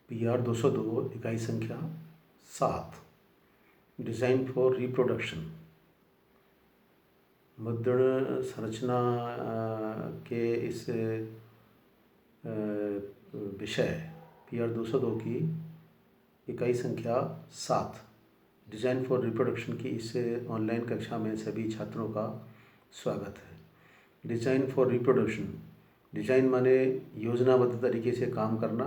PR 202 इकाई संख्या 7 design for reproduction. मुद्रण संरचना के इस विषय PR 202 की इकाई संख्या 7 डिज़ाइन फॉर रिप्रोडक्शन की इस ऑनलाइन कक्षा में सभी छात्रों का स्वागत है। डिज़ाइन फॉर रिप्रोडक्शन, डिज़ाइन माने योजनाबद्ध तरीके से काम करना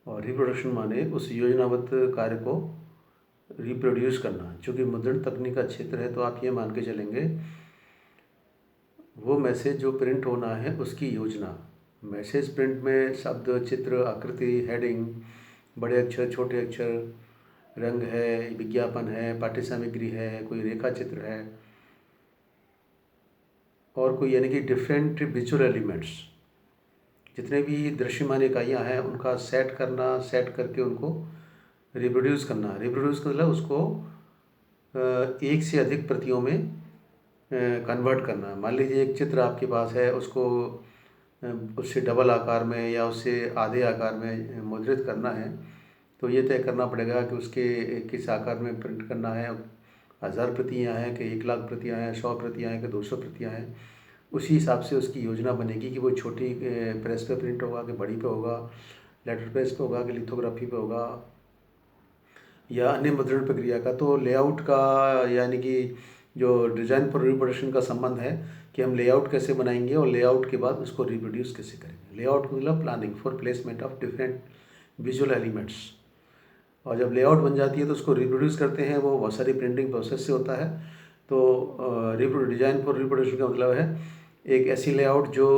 और रिप्रोडक्शन माने उस योजनाबद्ध कार्य को रिप्रोड्यूस करना। चूँकि मुद्रण तकनीक का क्षेत्र है तो आप ये मान के चलेंगे वो मैसेज जो प्रिंट होना है उसकी योजना। मैसेज प्रिंट में शब्द, चित्र, आकृति, हेडिंग, बड़े अक्षर, छोटे अक्षर, रंग है, विज्ञापन है, पाठ्य सामग्री है, कोई रेखा चित्र है और कोई यानी कि डिफरेंट विजुअल एलिमेंट्स, जितने भी दृश्यमान इकाइयाँ हैं उनका सेट करना, सेट करके उनको रिप्रोड्यूस करना। रिप्रोड्यूस मतलब उसको एक से अधिक प्रतियों में कन्वर्ट करना। मान लीजिए एक चित्र आपके पास है, उसको उससे डबल आकार में या उससे आधे आकार में मुद्रित करना है तो ये तय करना पड़ेगा कि उसके किस आकार में प्रिंट करना है। 1000 प्रतियाँ हैं कि 1,00,000 प्रतियाँ हैं, 100 प्रतियाँ हैं कि 200 प्रतियाँ हैं। उसी हिसाब से उसकी योजना बनेगी कि वो छोटी प्रेस पे प्रिंट होगा कि बड़ी पे होगा, लेटर प्रेस पे होगा कि लिथोग्राफी पे होगा या अन्य मुद्रण प्रक्रिया का। तो लेआउट का यानी कि जो डिज़ाइन फॉर रिप्रोडक्शन का संबंध है कि हम लेआउट कैसे बनाएंगे और लेआउट के बाद उसको रिप्रोड्यूस कैसे करेंगे। लेआउट मतलब planning for placement of different visual elements. और जब लेआउट बन जाती है तो उसको रिप्रोड्यूस करते हैं, वो बहुत सारी प्रिंटिंग प्रोसेस से होता है। तो डिज़ाइन फॉर रिप्रोडक्शन का मतलब है एक ऐसी लेआउट जो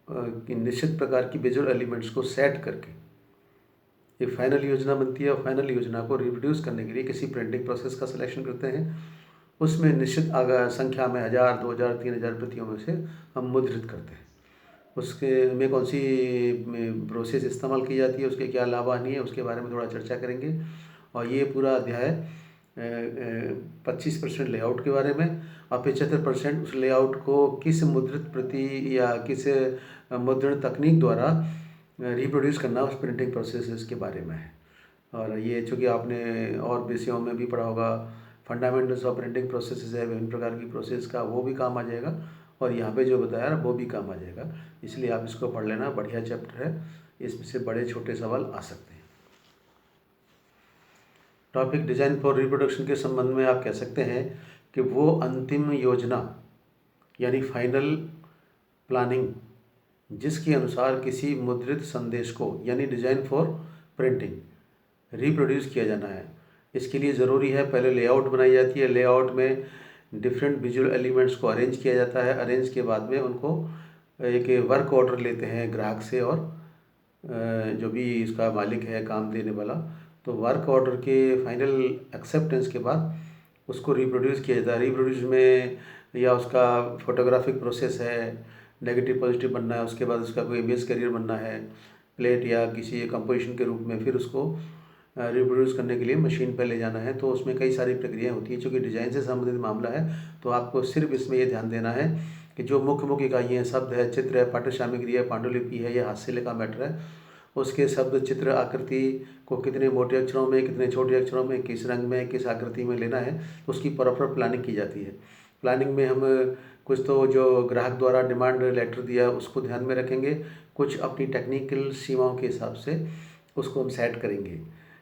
निश्चित प्रकार की विजुअल एलिमेंट्स को सेट करके एक फाइनल योजना बनती है और फाइनल योजना को रिप्रोड्यूस करने के लिए किसी प्रिंटिंग प्रोसेस का सिलेक्शन करते हैं। उसमें निश्चित संख्या में 1000, 2000, 3000 प्रतियों में से हम मुद्रित करते हैं। उसके में कौन सी प्रोसेस इस्तेमाल की जाती है, उसके क्या लाभ हानि है, उसके बारे में थोड़ा चर्चा करेंगे। और ये पूरा अध्याय 25% लेआउट के बारे में और 75% उस लेआउट को किस मुद्रित प्रति या किस मुद्रण तकनीक द्वारा रिप्रोड्यूस करना उस प्रिंटिंग प्रोसेस के बारे में है। और ये चूँकि आपने और विषयों में भी पढ़ा होगा, फंडामेंटल्स ऑफ प्रिंटिंग प्रोसेसेस है, विभिन्न प्रकार की प्रोसेस का, वो भी काम आ जाएगा और यहाँ पे जो बताया वो भी काम आ जाएगा। इसलिए आप इसको पढ़ लेना, बढ़िया चैप्टर है, इसमें से बड़े छोटे सवाल आ सकते हैं। टॉपिक डिज़ाइन फॉर रिप्रोडक्शन के संबंध में आप कह सकते हैं कि वो अंतिम योजना यानी फाइनल प्लानिंग जिसके अनुसार किसी मुद्रित संदेश को यानी डिज़ाइन फॉर प्रिंटिंग रिप्रोड्यूस किया जाना है। इसके लिए ज़रूरी है पहले लेआउट बनाई जाती है। लेआउट में डिफरेंट विजुअल एलिमेंट्स को अरेंज किया जाता है। अरेंज के बाद में उनको एक वर्क ऑर्डर लेते हैं ग्राहक से और जो भी इसका मालिक है, काम देने वाला। तो वर्क ऑर्डर के फाइनल एक्सेप्टेंस के बाद उसको रिप्रोड्यूस किया जाता है। रिप्रोड्यूस में या उसका फोटोग्राफिक प्रोसेस है, नेगेटिव पॉजिटिव बनना है, उसके बाद उसका कोई इमेज कैरियर बनना है प्लेट या किसी कंपोजिशन के रूप में, फिर उसको रिप्रोड्यूस करने के लिए मशीन पर ले जाना है। तो उसमें कई सारी प्रक्रियाएं होती हैं। चूँकि डिज़ाइन से संबंधित मामला है तो आपको सिर्फ इसमें ये ध्यान देना है कि जो मुख्य मुख्य इकाइयाँ, शब्द है, चित्र है, पाठ्य सामग्री है, पांडुलिपि है या हास्य का मैटर है, उसके शब्द, चित्र, आकृति को कितने मोटे अक्षरों में, कितने छोटे अक्षरों में, किस रंग में, किस आकृति में लेना है, उसकी प्रॉपर प्लानिंग की जाती है। प्लानिंग में हम कुछ तो जो ग्राहक द्वारा डिमांड लेटर दिया उसको ध्यान में रखेंगे, कुछ अपनी टेक्निकल सीमाओं के हिसाब से उसको हम सेट करेंगे,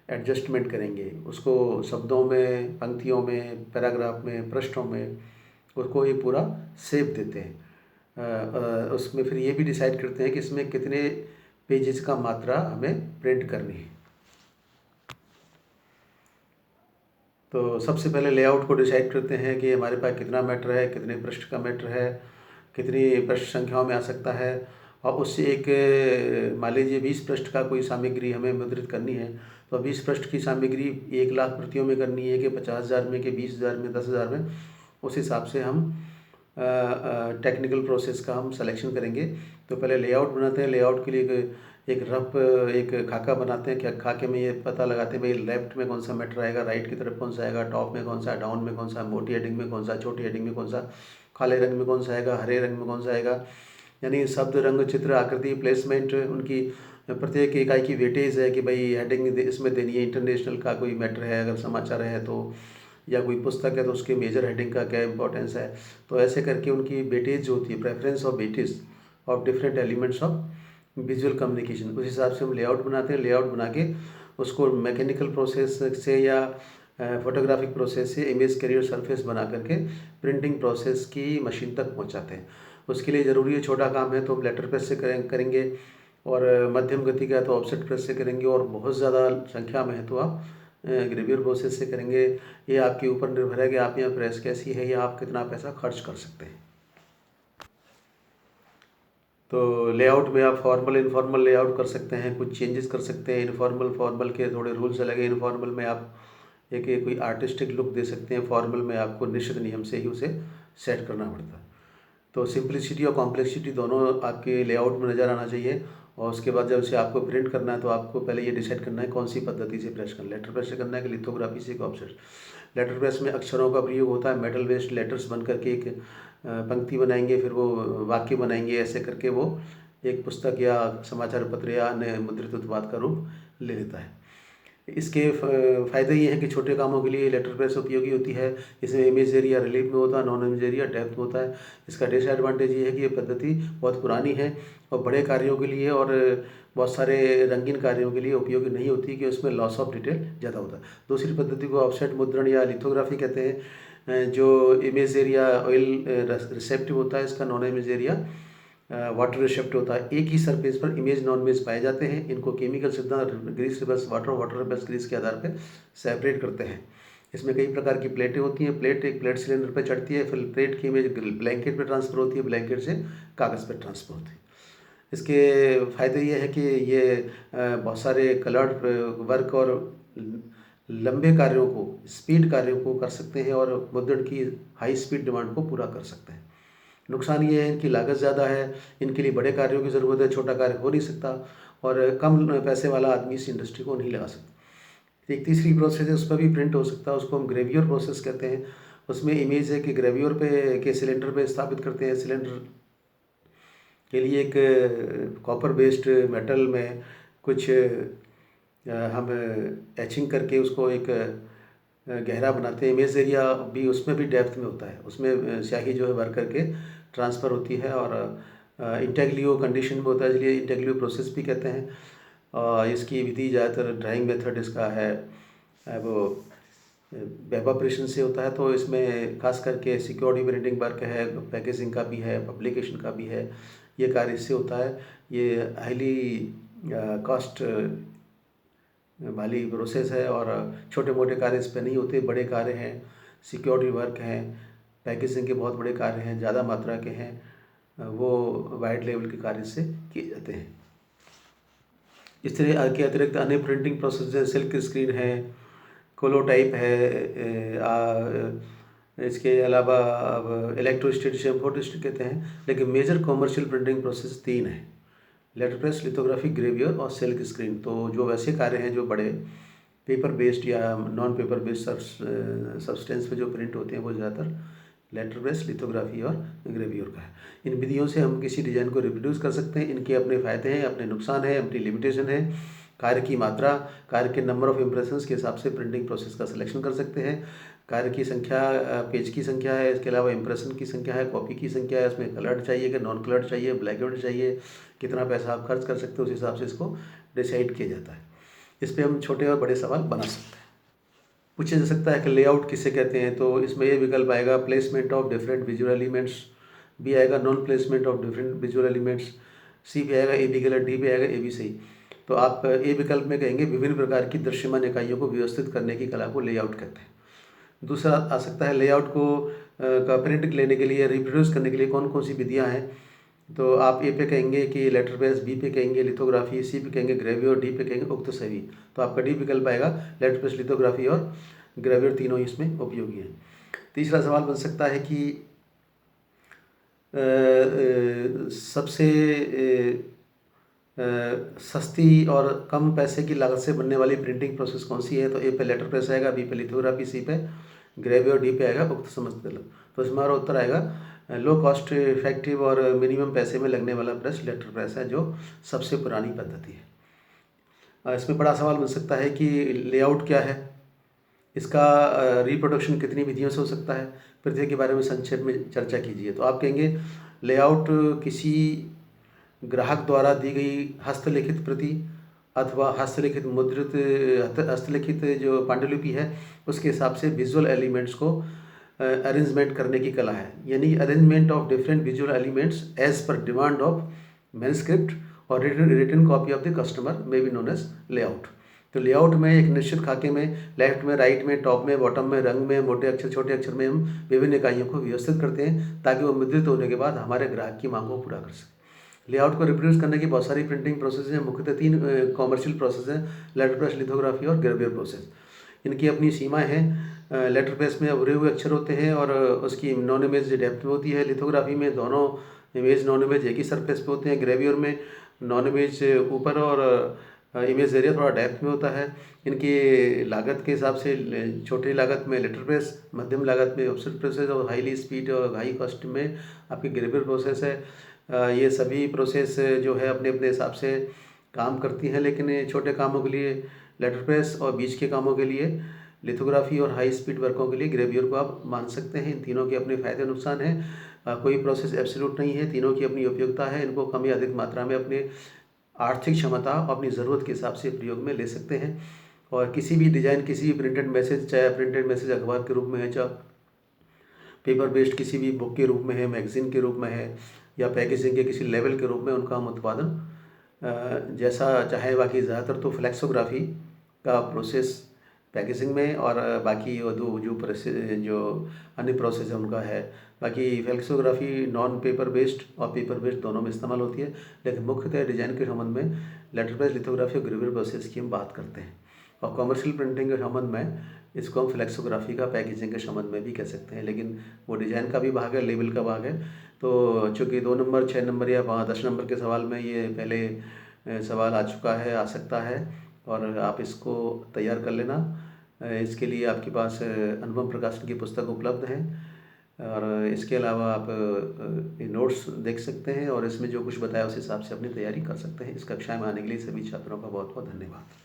एडजस्टमेंट करेंगे, उसको शब्दों में, पंक्तियों में, पैराग्राफ में, पृष्ठों में उसको ये पूरा शेप देते हैं। उसमें फिर ये भी डिसाइड करते हैं कि इसमें कितने पेजेस का मात्रा हमें प्रिंट करनी है। तो सबसे पहले लेआउट को डिसाइड करते हैं कि हमारे पास कितना मैटर है, कितने पृष्ठ का मैटर है, कितनी पृष्ठ संख्याओं में आ सकता है। और उससे एक मान लीजिए 20 पृष्ठ का कोई सामग्री हमें मुद्रित करनी है तो 20 पृष्ठ की सामग्री 1,00,000 प्रतियों में करनी है कि 50,000 में, कि 20,000 में, 10,000 में। उस हिसाब से हम टेक्निकल प्रोसेस का हम सिलेक्शन करेंगे। तो पहले लेआउट बनाते हैं। लेआउट के लिए एक खाका बनाते हैं। क्या खाके में ये पता लगाते हैं भाई लेफ्ट में कौन सा मैटर आएगा, राइट की तरफ कौन सा आएगा, टॉप में कौन सा, डाउन में कौन सा, मोटी हेडिंग में कौन सा, छोटी हेडिंग में कौन सा, काले रंग में कौन सा आएगा, हरे रंग में कौन सा आएगा, यानी शब्द, रंग, चित्र, आकृति, प्लेसमेंट, उनकी प्रत्येक इकाई की वेटेज है कि भाई हेडिंग इसमें देनी है। इंटरनेशनल का कोई मैटर है, अगर समाचार है तो, या कोई पुस्तक है तो उसके मेजर हेडिंग का क्या इंपॉर्टेंस है। तो ऐसे करके उनकी वेटेज जो होती है, preference of weightage of different elements of visual communication, उस हिसाब से हम लेआउट बनाते हैं। लेआउट बना के उसको मैकेनिकल प्रोसेस से या फोटोग्राफिक प्रोसेस से इमेज कैरियर सरफेस बना करके प्रिंटिंग प्रोसेस की मशीन तक पहुंचाते हैं। उसके लिए ज़रूरी है, छोटा काम है तो हम लेटर प्रेस से करेंगे, और मध्यम गति का है तो ऑफसेट प्रेस से करेंगे, और बहुत ज़्यादा संख्या में है तो आप ग्रेवियर प्रोसेस से करेंगे। ये आपके ऊपर निर्भर है कि आप यहाँ प्रेस कैसी है या आप कितना पैसा खर्च कर सकते हैं। तो लेआउट में आप फॉर्मल इनफॉर्मल लेआउट कर सकते हैं, कुछ चेंजेस कर सकते हैं। इनफॉर्मल फॉर्मल के थोड़े रूल्स अलग हैं। इनफॉर्मल में आप एक कोई आर्टिस्टिक लुक दे सकते हैं, फॉर्मल में आपको निश्चित नियम से ही उसे सेट करना पड़ता है। तो सिंप्लिसिटी और कॉम्प्लेक्सिटी दोनों आपके लेआउट में नज़र आना चाहिए। और उसके बाद जब उसे आपको प्रिंट करना है तो आपको पहले ये डिसाइड करना है कौन सी पद्धति से प्रेस करना है, लेटर प्रेस से करना है कि लिथोग्राफी से, ऑफसेट। लेटर प्रेस में अक्षरों का प्रयोग होता है, मेटल बेस्ड लेटर्स बन करके एक पंक्ति बनाएंगे, फिर वो वाक्य बनाएंगे, ऐसे करके वो एक पुस्तक या समाचार पत्र या अन्य मुद्रित उत्पाद का रूप ले लेता है। इसके फ़ायदे ये हैं कि छोटे कामों के लिए लेटर प्रेस उपयोगी होती है। इसमें इमेज एरिया रिलीफ में होता है, नॉन इमेज एरिया डेप्थ में होता है। इसका डिसएडवांटेज ये है कि ये पद्धति बहुत पुरानी है और बड़े कार्यों के लिए और बहुत सारे रंगीन कार्यों के लिए उपयोगी नहीं होती, कि उसमें लॉस ऑफ डिटेल ज़्यादा होता है। दूसरी पद्धति को ऑफसेट मुद्रण या लिथोग्राफी कहते हैं, जो इमेज एरिया ऑयल रिसेप्टिव होता है, इसका नॉन इमेज एरिया वाटर रिसेप्ट होता है। एक ही सरफेस पर इमेज नॉन इमेज पाए जाते हैं। इनको केमिकल सिद्धांत, grease reverse water, water reverse grease के आधार पर सेपरेट करते हैं। इसमें कई प्रकार की प्लेटें होती हैं। एक प्लेट सिलेंडर पर चढ़ती है, फिर प्लेट की इमेज ब्लैंकेट पर ट्रांसफ़र होती है, ब्लैंकेट से कागज़ पर ट्रांसफ़र होती है। इसके फ़ायदे ये है कि ये बहुत सारे कलर्ड वर्क और लंबे कार्यों को, स्पीड कार्यों को कर सकते हैं और मुद्रण की हाई स्पीड डिमांड को पूरा कर सकते हैं। नुकसान ये है इनकी लागत ज़्यादा है, इनके लिए बड़े कार्यों की ज़रूरत है, छोटा कार्य हो नहीं सकता, और कम पैसे वाला आदमी इस इंडस्ट्री को नहीं लगा सकता। एक तीसरी प्रोसेस है, उस पर भी प्रिंट हो सकता है, उसको हम ग्रेवियर प्रोसेस कहते हैं। उसमें इमेज है कि ग्रेवियर पे के सिलेंडर पे स्थापित करते हैं। सिलेंडर के लिए एक कॉपर बेस्ड मेटल में कुछ हम एचिंग करके उसको एक गहरा बनाते हैं। इमेज एरिया भी उसमें भी डेप्थ में होता है, उसमें स्याही जो है भर करके ट्रांसफ़र होती है, और इंटेग्लियो कंडीशन में होता है, इसलिए इंटेग्लियो प्रोसेस भी कहते हैं। और इसकी विधि ज़्यादातर ड्राइंग मेथड इसका है वो वेपोरेशन से होता है। तो इसमें खास करके सिक्योरिटी प्रिंटिंग वर्क है, पैकेजिंग का भी है, पब्लिकेशन का भी है, ये कार्य इससे होता है। ये हाईली कॉस्ट वाली प्रोसेस है, और छोटे मोटे कार्य इस पर नहीं होते, बड़े कार्य हैं, सिक्योरिटी वर्क हैं, पैकेजिंग के बहुत बड़े कार्य हैं, ज़्यादा मात्रा के हैं, वो वाइड लेवल के कार्य से किए जाते हैं। इस तरह के अतिरिक्त अन्य प्रिंटिंग प्रोसेस जैसे सिल्क स्क्रीन है, कोलोटाइप है, इसके अलावा अब इलेक्ट्रोस्टेट जिसे फोटोस्टेट कहते हैं। लेकिन मेजर कॉमर्शियल प्रिंटिंग प्रोसेस 3 है: लेटर प्रेस, लिथोग्राफी, ग्रेवियर और सिल्क स्क्रीन। तो जो वैसे कार्य हैं जो बड़े पेपर बेस्ड या नॉन पेपर बेस्ड सब्सटेंस पे जो प्रिंट होते हैं, वो ज़्यादातर लेटर प्रेस, लिथोग्राफी और ग्रेवियर का है। इन विधियों से हम किसी डिज़ाइन को रिप्रोड्यूस कर सकते हैं। इनके अपने फ़ायदे हैं, अपने नुकसान हैं, अपनी लिमिटेशन है। कार्य की मात्रा, कार्य के नंबर ऑफ इम्प्रेशंस के हिसाब से प्रिंटिंग प्रोसेस का सिलेक्शन कर सकते हैं। कार्य की संख्या, पेज की संख्या है, इसके अलावा इम्प्रेशन की संख्या है, कॉपी की संख्या है, इसमें कलर्ड चाहिए कि नॉन कलर्ड चाहिए, ब्लैक एंड चाहिए, कितना पैसा आप खर्च कर सकते हो, उस हिसाब से इसको डिसाइड किया जाता है। इस पर हम छोटे और बड़े सवाल बना सकते हैं। पूछा जा सकता है कि लेआउट किसे कहते हैं, तो इसमें ये विकल्प आएगा: placement of different visual elements, B आएगा non placement of different visual elements, C भी आएगा, ए बी गलत, डी भी आएगा, ए बी सही। तो आप ए विकल्प में कहेंगे विभिन्न प्रकार की दृश्यमान इकाइयों को व्यवस्थित करने की कला को लेआउट कहते हैं। दूसरा आ सकता है लेआउट को का प्रिंट लेने के लिए, रिप्रोड्यूस करने के लिए कौन कौन सी विधियाँ हैं। तो आप ए पे कहेंगे कि लेटर प्रेस, बी पे कहेंगे लिथोग्राफी, सी पे कहेंगे ग्रेवियर, डी पे कहेंगे उक्त सभी। तो आपका डी विकल्प आएगा, लेटर प्रेस, लिथोग्राफी और ग्रेवियर तीनों इसमें उपयोगी हैं। तीसरा सवाल बन सकता है कि सबसे सस्ती और कम पैसे की लागत से बनने वाली प्रिंटिंग प्रोसेस कौन सी है। तो ए पे लेटर प्रेस आएगा, बी पे लिथोग्राफी, सी पे ग्रेवियर, डी पे आएगा उक्त समस्त विकल्प। तो इसमें हमारा उत्तर आएगा लो कॉस्ट इफेक्टिव और मिनिमम पैसे में लगने वाला प्रेस लेटर प्रेस है, जो सबसे पुरानी पद्धति है। इसमें बड़ा सवाल बन सकता है कि लेआउट क्या है, इसका रिप्रोडक्शन कितनी विधियों से हो सकता है, प्रत्येक के बारे में संक्षेप में चर्चा कीजिए। तो आप कहेंगे लेआउट किसी ग्राहक द्वारा दी गई हस्तलिखित प्रति अथवा हस्तलिखित मुद्रित हस्तलिखित जो पांडुलिपि है उसके हिसाब से विजुअल एलिमेंट्स को अरेंजमेंट करने की कला है, यानी arrangement of different visual elements as per demand of manuscript और written copy of the customer may be known as layout. तो लेआउट में एक निश्चित खाके में लेफ्ट में, राइट में, टॉप में, बॉटम में, रंग में, मोटे अक्षर छोटे अक्षर में हम विभिन्न इकाइयों को व्यवस्थित करते हैं ताकि वो मुद्रित होने के बाद हमारे ग्राहक की मांग को पूरा कर सके। लेआउट को रिप्रोड्यूस करने की बहुत सारी प्रिंटिंग प्रोसेस हैं, मुख्यतः 3 कॉमर्शियल प्रोसेस हैं, लेटर प्रेस, लिथोग्राफी और ग्रेवियर प्रोसेस। इनकी अपनी सीमाएं हैं। लेटर प्रेस में उभरे हुए अक्षर होते हैं और उसकी नॉन इमेज डेप्थ में होती है। लिथोग्राफी में दोनों इमेज नॉन इमेज एक ही सरफेस पे होते हैं। ग्रेवियर में नॉन इमेज ऊपर और इमेज एरिया थोड़ा डेप्थ में होता है। इनकी लागत के हिसाब से छोटी लागत में लेटर प्रेस, मध्यम लागत में ऑफसेट प्रोसेस और हाईली स्पीड और हाई कॉस्ट में आपकी ग्रेवियर प्रोसेस है। ये सभी प्रोसेस जो है अपने अपने हिसाब से काम करती हैं, लेकिन छोटे कामों के लिए लेटर प्रेस और बीच के कामों के लिए लिथोग्राफी और हाई स्पीड वर्कों के लिए ग्रेवियर को आप मान सकते हैं। इन तीनों के अपने फ़ायदे नुकसान हैं। कोई प्रोसेस एब्सोल्यूट नहीं है, तीनों की अपनी उपयोगिता है। इनको कम या अधिक मात्रा में अपने आर्थिक क्षमता और अपनी ज़रूरत के हिसाब से प्रयोग में ले सकते हैं। और किसी भी डिज़ाइन, किसी भी प्रिंटेड मैसेज, चाहे प्रिंटेड मैसेज अखबार के रूप में है, चाहे पेपर बेस्ड किसी भी बुक के रूप में है, मैगज़ीन के रूप में है, या पैकेजिंग के किसी लेवल के रूप में उनका हम उत्पादन जैसा चाहे। बाकी ज़्यादातर तो फ्लेक्सोग्राफी का प्रोसेस पैकेजिंग में और बाकी वो जो प्रोसेस जो अन्य प्रोसेस है उनका है। बाकी फ्लेक्सोग्राफी नॉन पेपर बेस्ड और पेपर बेस्ड दोनों में इस्तेमाल होती है, लेकिन मुख्यतः डिज़ाइन के संबंध में लेटर प्रेस, लिथोग्राफी और ग्रेवियर प्रोसेस की हम बात करते हैं। और कॉमर्शियल प्रिंटिंग के संबंध में इसको हम फ्लेक्सोग्राफी का पैकेजिंग के संबंध में भी कह सकते हैं, लेकिन वो डिज़ाइन का भी भाग है, लेबल का भाग है। तो चूँकि 2 नंबर, 6 नंबर या 10 नंबर के सवाल में ये पहले सवाल आ चुका है, आ सकता है, और आप इसको तैयार कर लेना। इसके लिए आपके पास अनुपम प्रकाशन की पुस्तक उपलब्ध है, और इसके अलावा आप नोट्स देख सकते हैं और इसमें जो कुछ बताया उस हिसाब से अपनी तैयारी कर सकते हैं। इस कक्षा में आने के लिए सभी छात्रों का बहुत बहुत धन्यवाद।